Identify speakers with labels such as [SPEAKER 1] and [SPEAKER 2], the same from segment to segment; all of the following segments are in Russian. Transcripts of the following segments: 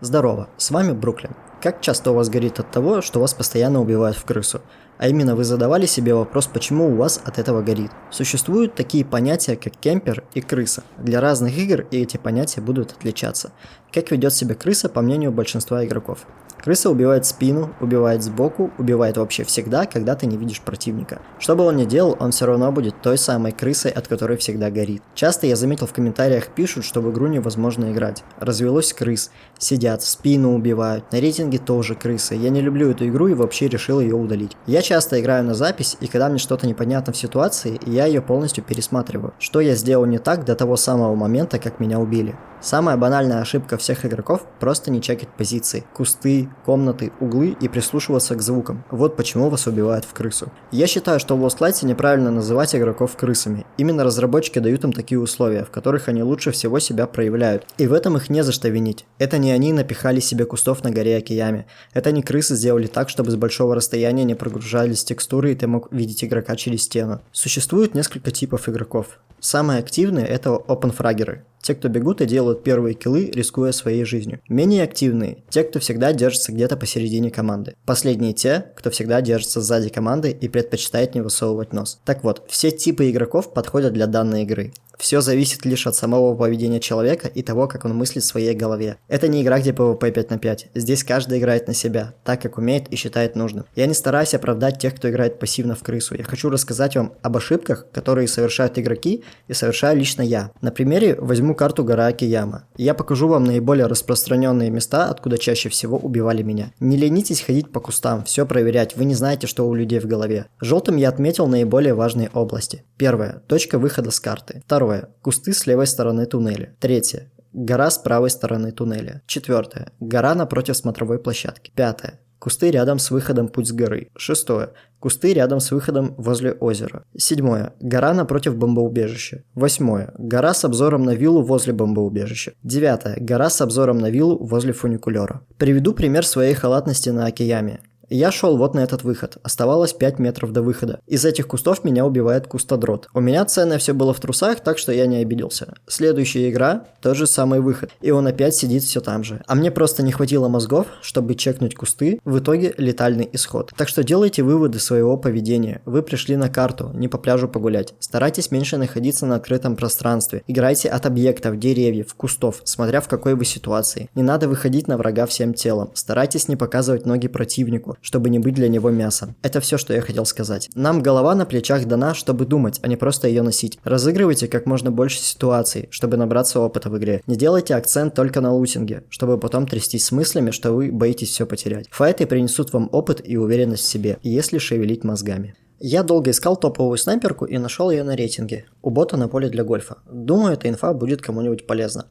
[SPEAKER 1] Здорово, с вами Бруклин. Как часто у вас горит от того, что вас постоянно убивают в крысу? А именно, вы задавали себе вопрос, почему у вас от этого горит? Существуют такие понятия, как кемпер и крыса. Для разных игр и эти понятия будут отличаться. Как ведет себя крыса, по мнению большинства игроков? Крыса убивает спину, убивает сбоку, убивает вообще всегда, когда ты не видишь противника. Что бы он ни делал, он все равно будет той самой крысой, от которой всегда горит. Часто я заметил в комментариях пишут, что в игру невозможно играть. Развелось крыс, сидят, в спину убивают, на рейтинге тоже крысы. Я не люблю эту игру и вообще решил ее удалить. Я часто играю на запись, и когда мне что-то непонятно в ситуации, я ее полностью пересматриваю. Что я сделал не так до того самого момента, как меня убили. Самая банальная ошибка всех игроков – просто не чекать позиции, кусты, комнаты, углы и прислушиваться к звукам. Вот почему вас убивают в крысу. Я считаю, что в Lost Light неправильно называть игроков крысами. Именно разработчики дают им такие условия, в которых они лучше всего себя проявляют. И в этом их не за что винить. Это не они напихали себе кустов на горе Акияме. Это не крысы сделали так, чтобы с большого расстояния не прогружались текстуры и ты мог видеть игрока через стену. Существует несколько типов игроков. Самые активные – это опенфрагеры. Те, кто бегут и делают первые киллы, рискуя своей жизнью. Менее активные – те, кто всегда держится где-то посередине команды. Последние – те, кто всегда держится сзади команды и предпочитает не высовывать нос. Так вот, все типы игроков подходят для данной игры. Все зависит лишь от самого поведения человека и того, как он мыслит в своей голове. Это не игра, где PvP 5 на 5. Здесь каждый играет на себя, так как умеет и считает нужным. Я не стараюсь оправдать тех, кто играет пассивно в крысу. Я хочу рассказать вам об ошибках, которые совершают игроки и совершаю лично я. На примере возьму карту гора Акияма. Я покажу вам наиболее распространенные места, откуда чаще всего убивали меня. Не ленитесь ходить по кустам, все проверять, вы не знаете, что у людей в голове. Желтым я отметил наиболее важные области. Первое. Точка выхода с карты. Второе. Кусты с левой стороны туннеля. Третье. Гора с правой стороны туннеля. Четвертое. Гора напротив смотровой площадки. Пятое. Кусты рядом с выходом путь с горы. Шестое. Кусты рядом с выходом возле озера. Седьмое. Гора напротив бомбоубежища. Восьмое. Гора с обзором на виллу возле бомбоубежища. Девятое. Гора с обзором на виллу возле фуникулера. Приведу пример своей халатности на Акияме. Я шел вот на этот выход. Оставалось 5 метров до выхода. Из этих кустов меня убивает кустодрот. У меня ценное все было в трусах, так что я не обиделся. Следующая игра – тот же самый выход. И он опять сидит все там же. А мне просто не хватило мозгов, чтобы чекнуть кусты. В итоге летальный исход. Так что делайте выводы своего поведения. Вы пришли на карту, не по пляжу погулять. Старайтесь меньше находиться на открытом пространстве. Играйте от объектов, деревьев, кустов, смотря в какой вы ситуации. Не надо выходить на врага всем телом. Старайтесь не показывать ноги противнику, чтобы не быть для него мясом. Это все, что я хотел сказать. Нам голова на плечах дана, чтобы думать, а не просто ее носить. Разыгрывайте как можно больше ситуаций, чтобы набраться опыта в игре. Не делайте акцент только на лутинге, чтобы потом трястись с мыслями, что вы боитесь все потерять. Файты принесут вам опыт и уверенность в себе, если шевелить мозгами. Я долго искал топовую снайперку и нашел ее на рейтинге. У бота на поле для гольфа. Думаю, эта инфа будет кому-нибудь полезна.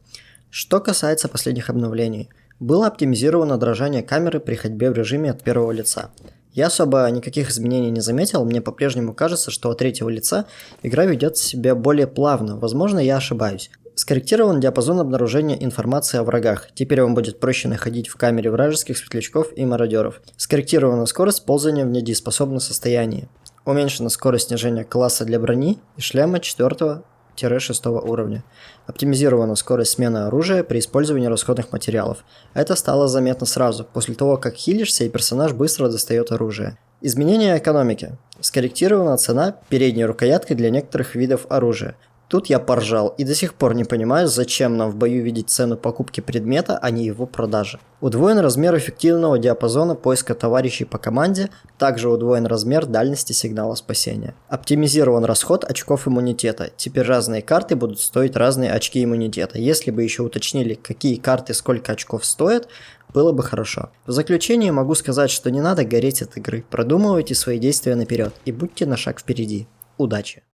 [SPEAKER 1] Что касается последних обновлений. Было оптимизировано дрожание камеры при ходьбе в режиме от первого лица. Я особо никаких изменений не заметил, мне по-прежнему кажется, что от третьего лица игра ведет себя более плавно, возможно, я ошибаюсь. Скорректирован диапазон обнаружения информации о врагах, теперь вам будет проще находить в камере вражеских светлячков и мародеров. Скорректирована скорость ползания в недееспособном состоянии. Уменьшена скорость снижения класса для брони и шлема 4-6 уровня. Оптимизирована скорость смены оружия при использовании расходных материалов. Это стало заметно сразу, после того, как хилишься и персонаж быстро достает оружие. Изменение экономики. Скорректирована цена передней рукояткой для некоторых видов оружия. Тут я поржал и до сих пор не понимаю, зачем нам в бою видеть цену покупки предмета, а не его продажи. Удвоен размер эффективного диапазона поиска товарищей по команде, также удвоен размер дальности сигнала спасения. Оптимизирован расход очков иммунитета. Теперь разные карты будут стоить разные очки иммунитета. Если бы еще уточнили, какие карты сколько очков стоят, было бы хорошо. В заключение могу сказать, что не надо гореть от игры. Продумывайте свои действия наперед и будьте на шаг впереди. Удачи!